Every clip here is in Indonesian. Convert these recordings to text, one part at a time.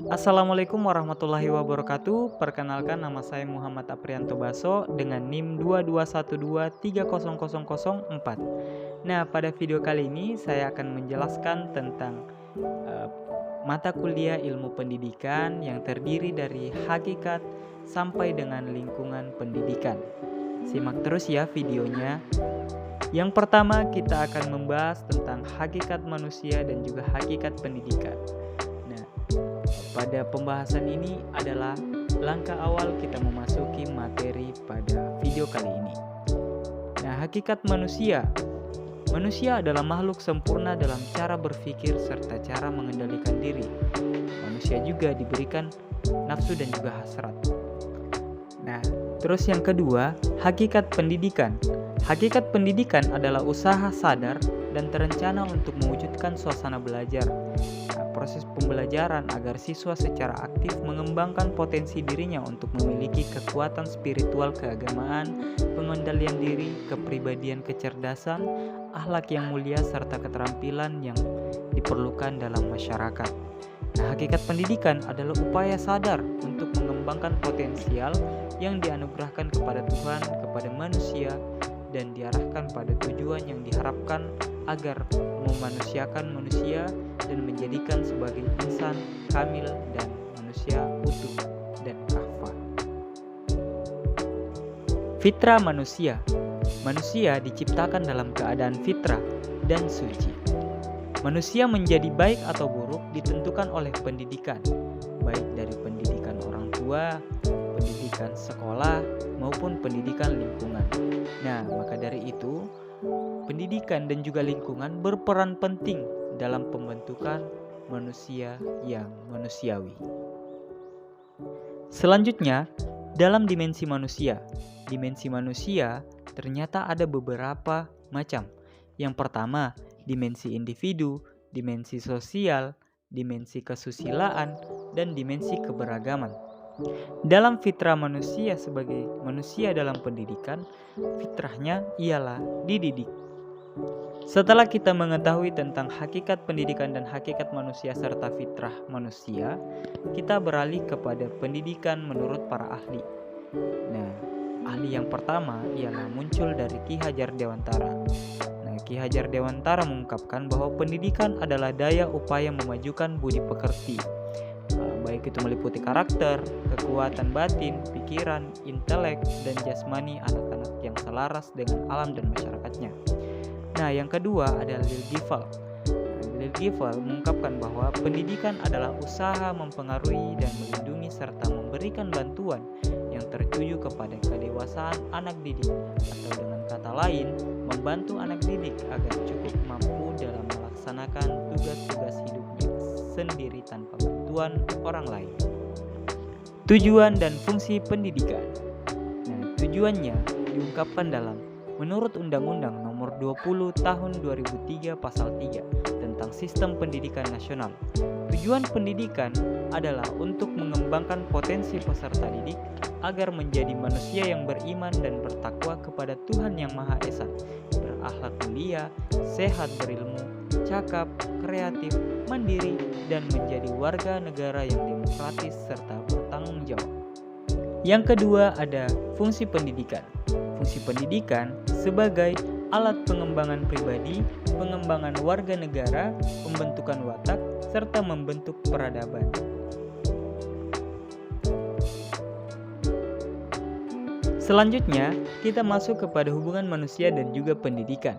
Assalamualaikum warahmatullahi wabarakatuh. Perkenalkan, nama saya Muhammad Aprianto Baso dengan NIM 2212300004. Nah, pada video kali ini saya akan menjelaskan tentang eh, mata kuliah ilmu pendidikan yang terdiri dari hakikat sampai dengan lingkungan pendidikan. Simak terus ya videonya. Yang pertama, kita akan membahas tentang hakikat manusia dan juga hakikat pendidikan. Nah, pada pembahasan ini adalah langkah awal kita memasuki materi pada video kali ini. Nah, hakikat manusia. Manusia adalah makhluk sempurna dalam cara berpikir serta cara mengendalikan diri. Manusia juga diberikan nafsu dan juga hasrat. Nah, terus yang kedua, hakikat pendidikan. Hakikat pendidikan adalah usaha sadar dan terencana untuk mewujudkan suasana belajar. Nah, proses pembelajaran agar siswa secara aktif mengembangkan potensi dirinya untuk memiliki kekuatan spiritual keagamaan, pengendalian diri, kepribadian kecerdasan, akhlak yang mulia, serta keterampilan yang diperlukan dalam masyarakat. Nah, hakikat pendidikan adalah upaya sadar untuk mengembangkan potensial yang dianugerahkan kepada Tuhan, kepada manusia, dan diarahkan pada tujuan yang diharapkan agar memanusiakan manusia dan menjadikan sebagai insan kamil dan manusia utuh dan kafah. Fitrah manusia. Manusia diciptakan dalam keadaan fitrah dan suci. Manusia menjadi baik atau buruk ditentukan oleh pendidikan, baik dari pendidikan orang tua, pendidikan sekolah, maupun pendidikan lingkungan. Nah, maka dari itu, pendidikan dan juga lingkungan berperan penting dalam pembentukan manusia yang manusiawi. Selanjutnya, dalam dimensi manusia. Dimensi manusia ternyata ada beberapa macam. Yang pertama, dimensi individu, dimensi sosial, dimensi kesusilaan, dan dimensi keberagaman. Dalam fitrah manusia sebagai manusia dalam pendidikan, fitrahnya ialah dididik. Setelah kita mengetahui tentang hakikat pendidikan dan hakikat manusia serta fitrah manusia, kita beralih kepada pendidikan menurut para ahli. Nah, ahli yang pertama ialah muncul dari Ki Hajar Dewantara. Nah, Ki Hajar Dewantara mengungkapkan bahwa pendidikan adalah daya upaya memajukan budi pekerti, baik itu meliputi karakter, kekuatan batin, pikiran, intelek, dan jasmani anak-anak yang selaras dengan alam dan masyarakatnya. Nah, yang kedua adalah Lil Gifal. Lil Gifal mengungkapkan bahwa pendidikan adalah usaha mempengaruhi dan melindungi serta memberikan bantuan yang tertuju kepada kedewasaan anak didik, atau dengan kata lain, membantu anak didik agar cukup mampu dalam melaksanakan tugas-tugas hidupnya sendiri tanpa bantuan orang lain. Tujuan dan fungsi pendidikan. Nah, tujuannya diungkapkan dalam menurut Undang-Undang Nomor 20 Tahun 2003 Pasal 3 tentang Sistem Pendidikan Nasional. Tujuan pendidikan adalah untuk mengembangkan potensi peserta didik agar menjadi manusia yang beriman dan bertakwa kepada Tuhan Yang Maha Esa, berakhlak mulia, sehat berilmu, cakap, kreatif, mandiri, dan menjadi warga negara yang demokratis serta bertanggung jawab. Yang kedua ada fungsi pendidikan. Fungsi pendidikan sebagai alat pengembangan pribadi, pengembangan warga negara, pembentukan watak, serta membentuk peradaban. Selanjutnya, kita masuk kepada hubungan manusia dan juga pendidikan.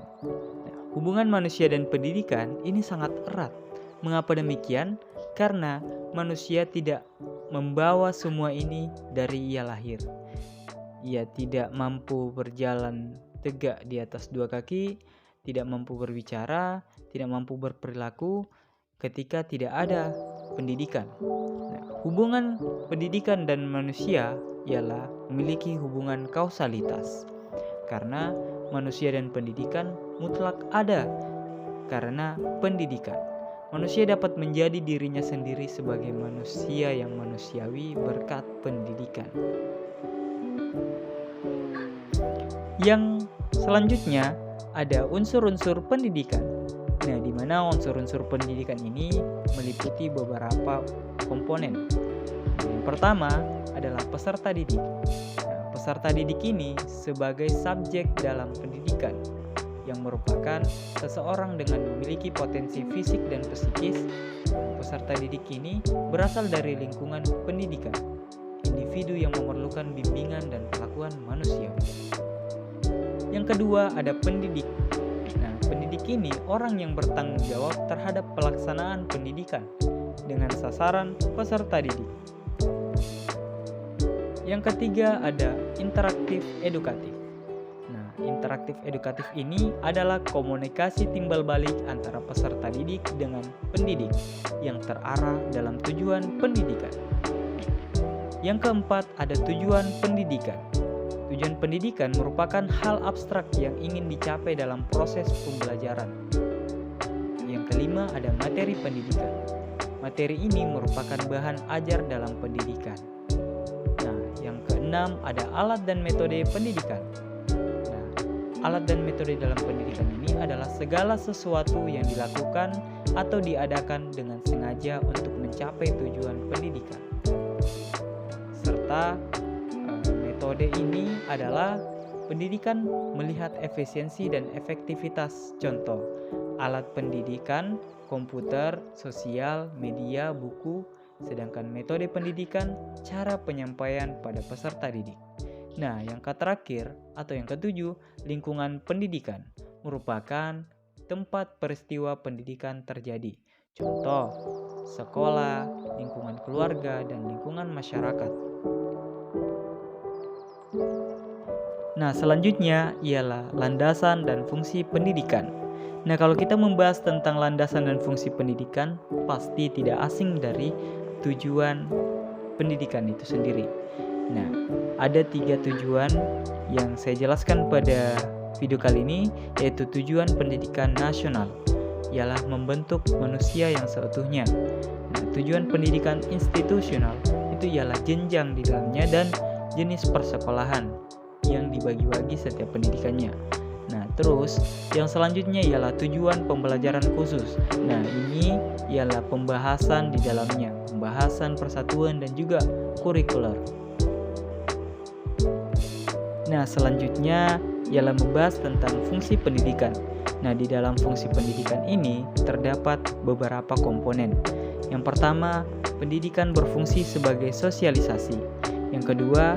Hubungan manusia dan pendidikan ini sangat erat. Mengapa demikian? Karena manusia tidak membawa semua ini dari ia lahir. Ia tidak mampu berjalan tegak di atas dua kaki, tidak mampu berbicara, tidak mampu berperilaku ketika tidak ada pendidikan. Nah, hubungan pendidikan dan manusia ialah memiliki hubungan kausalitas. Karena manusia dan pendidikan mutlak ada karena pendidikan. Manusia dapat menjadi dirinya sendiri sebagai manusia yang manusiawi berkat pendidikan. Yang selanjutnya ada unsur-unsur pendidikan. Nah, di mana unsur-unsur pendidikan ini meliputi beberapa komponen. Yang pertama adalah peserta didik. Nah, peserta didik ini sebagai subjek dalam pendidikan yang merupakan seseorang dengan memiliki potensi fisik dan psikis. Peserta didik ini berasal dari lingkungan pendidikan, individu yang memerlukan bimbingan dan perlakuan manusia. Yang kedua ada pendidik. Nah, pendidik ini orang yang bertanggung jawab terhadap pelaksanaan pendidikan dengan sasaran peserta didik. Yang ketiga ada interaktif edukatif. Nah, interaktif edukatif ini adalah komunikasi timbal balik antara peserta didik dengan pendidik yang terarah dalam tujuan pendidikan. Yang keempat ada tujuan pendidikan. Tujuan pendidikan merupakan hal abstrak yang ingin dicapai dalam proses pembelajaran. Yang kelima ada materi pendidikan. Materi ini merupakan bahan ajar dalam pendidikan. Nah, yang keenam ada alat dan metode pendidikan. Nah, alat dan metode dalam pendidikan ini adalah segala sesuatu yang dilakukan atau diadakan dengan sengaja untuk mencapai tujuan pendidikan. Serta metode ini adalah pendidikan melihat efisiensi dan efektivitas. Contoh, alat pendidikan, komputer, sosial, media, buku. Sedangkan metode pendidikan, cara penyampaian pada peserta didik. Nah, yang terakhir atau yang ketujuh, lingkungan pendidikan merupakan tempat peristiwa pendidikan terjadi. Contoh, sekolah, lingkungan keluarga, dan lingkungan masyarakat. Nah, selanjutnya ialah landasan dan fungsi pendidikan. Nah, kalau kita membahas tentang landasan dan fungsi pendidikan, pasti tidak asing dari tujuan pendidikan itu sendiri. Nah, ada 3 tujuan yang saya jelaskan pada video kali ini, yaitu tujuan pendidikan nasional, ialah membentuk manusia yang seutuhnya. Nah, tujuan pendidikan institusional itu ialah jenjang di dalamnya dan jenis persekolahan yang dibagi-bagi setiap pendidikannya. Nah, terus yang selanjutnya ialah tujuan pembelajaran khusus. Nah, ini ialah pembahasan di dalamnya, pembahasan persatuan dan juga kurikuler. Nah, selanjutnya ialah membahas tentang fungsi pendidikan. Nah, di dalam fungsi pendidikan ini terdapat beberapa komponen. Yang pertama, pendidikan berfungsi sebagai sosialisasi. Yang kedua,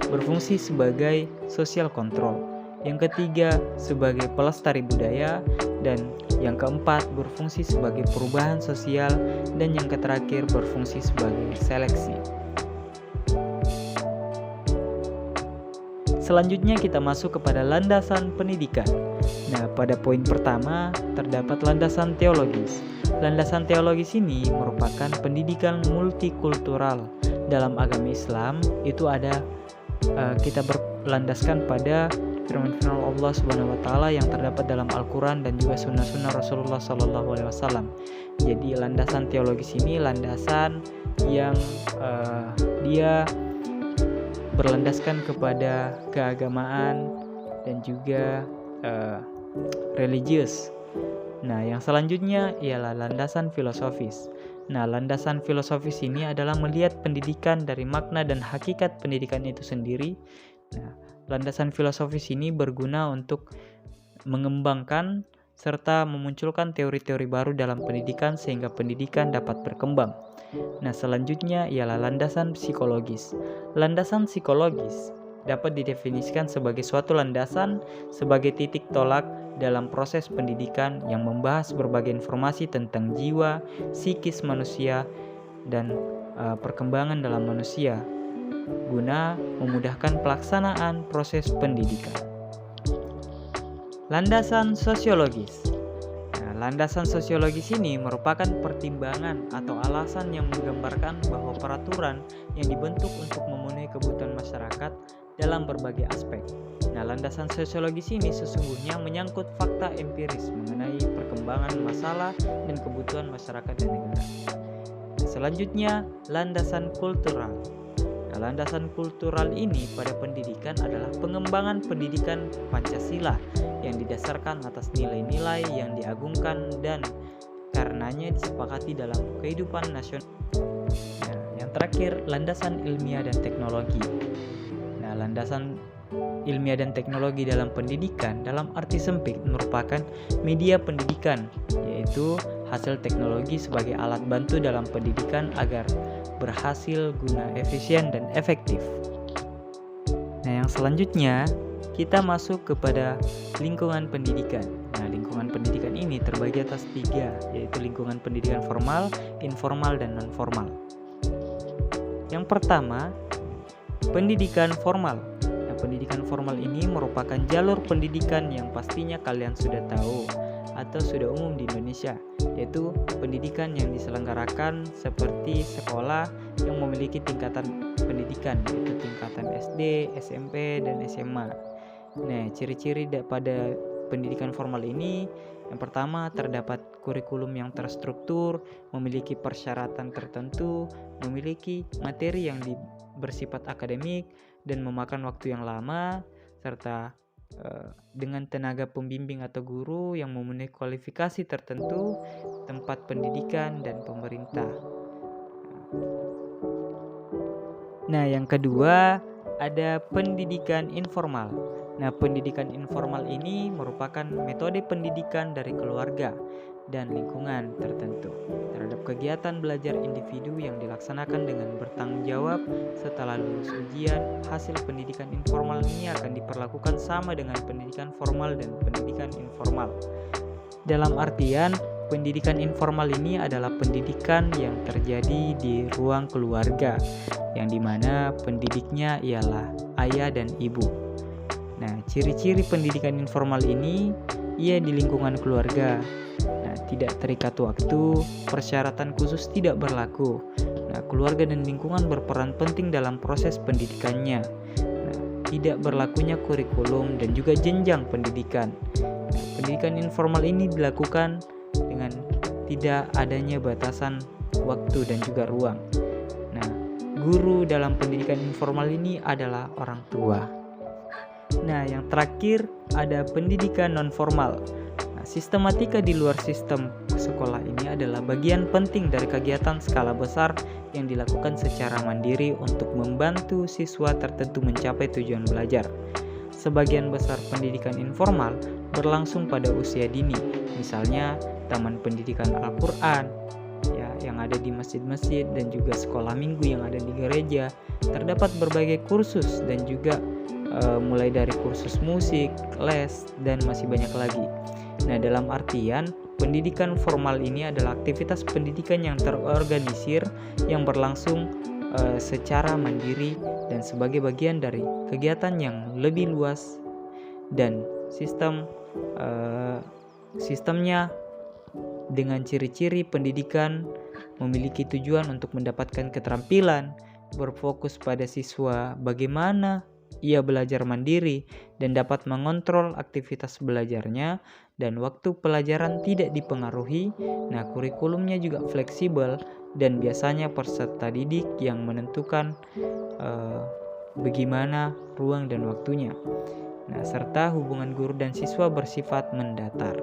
berfungsi sebagai social control. Yang ketiga, sebagai pelestari budaya. Dan yang keempat, berfungsi sebagai perubahan sosial. Dan yang terakhir, berfungsi sebagai seleksi. Selanjutnya kita masuk kepada landasan pendidikan. Nah, pada poin pertama terdapat landasan teologis. Landasan teologis ini merupakan pendidikan multikultural. Dalam agama Islam itu ada kita berlandaskan pada firman-firman Allah Subhanahu wa taala yang terdapat dalam Al-Qur'an dan juga sunnah-sunnah Rasulullah SAW. Jadi landasan teologis ini landasan yang dia berlandaskan kepada keagamaan dan juga religius. Nah, yang selanjutnya ialah landasan filosofis. Nah, landasan filosofis ini adalah melihat pendidikan dari makna dan hakikat pendidikan itu sendiri. Nah, landasan filosofis ini berguna untuk mengembangkan serta memunculkan teori-teori baru dalam pendidikan sehingga pendidikan dapat berkembang. Nah, selanjutnya ialah landasan psikologis. Landasan psikologis dapat didefinisikan sebagai suatu landasan sebagai titik tolak dalam proses pendidikan yang membahas berbagai informasi tentang jiwa, psikis manusia, dan perkembangan dalam manusia guna memudahkan pelaksanaan proses pendidikan. Landasan sosiologis. Nah, landasan sosiologis ini merupakan pertimbangan atau alasan yang menggambarkan bahwa peraturan yang dibentuk untuk memenuhi kebutuhan masyarakat dalam berbagai aspek. Nah, landasan sosiologis ini sesungguhnya menyangkut fakta empiris mengenai perkembangan masalah dan kebutuhan masyarakat dan negara. Selanjutnya, landasan kultural. Nah, landasan kultural ini pada pendidikan adalah pengembangan pendidikan Pancasila yang didasarkan atas nilai-nilai yang diagungkan dan karenanya disepakati dalam kehidupan nasional. Nah, yang terakhir, landasan ilmiah dan teknologi. Nah, landasan ilmiah dan teknologi dalam pendidikan dalam arti sempit merupakan media pendidikan, yaitu hasil teknologi sebagai alat bantu dalam pendidikan agar berhasil guna efisien dan efektif. Nah, yang selanjutnya kita masuk kepada lingkungan pendidikan. Nah, lingkungan pendidikan ini terbagi atas 3, yaitu lingkungan pendidikan formal, informal, dan non-formal. Yang pertama, pendidikan formal. Nah, pendidikan formal ini merupakan jalur pendidikan yang pastinya kalian sudah tahu atau sudah umum di Indonesia, yaitu pendidikan yang diselenggarakan seperti sekolah yang memiliki tingkatan pendidikan, yaitu tingkatan SD, SMP, dan SMA. Nah, ciri-ciri pada pendidikan formal ini, yang pertama terdapat kurikulum yang terstruktur, memiliki persyaratan tertentu, memiliki materi yang bersifat akademik dan memakan waktu yang lama, serta dengan tenaga pembimbing atau guru yang memenuhi kualifikasi tertentu, tempat pendidikan, dan pemerintah. Nah, yang kedua ada pendidikan informal. Nah, pendidikan informal ini merupakan metode pendidikan dari keluarga dan lingkungan tertentu terhadap kegiatan belajar individu yang dilaksanakan dengan bertanggung jawab. Setelah lulus ujian, hasil pendidikan informal ini akan diperlakukan sama dengan pendidikan formal dan pendidikan informal. Dalam artian, pendidikan informal ini adalah pendidikan yang terjadi di ruang keluarga, yang dimana pendidiknya ialah ayah dan ibu. Nah, ciri-ciri pendidikan informal ini, ia di lingkungan keluarga. Nah, tidak terikat waktu, persyaratan khusus tidak berlaku. Nah, keluarga dan lingkungan berperan penting dalam proses pendidikannya. Nah, tidak berlakunya kurikulum dan juga jenjang pendidikan. Nah, pendidikan informal ini dilakukan dengan tidak adanya batasan waktu dan juga ruang. Nah, guru dalam pendidikan informal ini adalah orang tua. Nah, yang terakhir ada pendidikan non-formal. Nah, sistematika di luar sistem sekolah ini adalah bagian penting dari kegiatan skala besar yang dilakukan secara mandiri untuk membantu siswa tertentu mencapai tujuan belajar. Sebagian besar pendidikan informal berlangsung pada usia dini, misalnya taman pendidikan Al-Quran, ya, yang ada di masjid-masjid dan juga sekolah minggu yang ada di gereja. Terdapat berbagai kursus dan juga mulai dari kursus musik, les, dan masih banyak lagi. Nah, dalam artian pendidikan formal ini adalah aktivitas pendidikan yang terorganisir yang berlangsung secara mandiri dan sebagai bagian dari kegiatan yang lebih luas dan sistemnya dengan ciri-ciri pendidikan memiliki tujuan untuk mendapatkan keterampilan, berfokus pada siswa bagaimana ia belajar mandiri dan dapat mengontrol aktivitas belajarnya dan waktu pelajaran tidak dipengaruhi. Nah, kurikulumnya juga fleksibel dan biasanya peserta didik yang menentukan bagaimana ruang dan waktunya. Nah, serta hubungan guru dan siswa bersifat mendatar.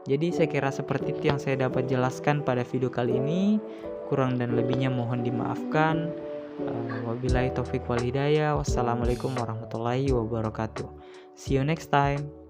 Jadi saya kira seperti itu yang saya dapat jelaskan pada video kali ini. Kurang dan lebihnya mohon dimaafkan. Wabillahi taufiq wal hidayah. Wassalamualaikum warahmatullahi wabarakatuh. See you next time.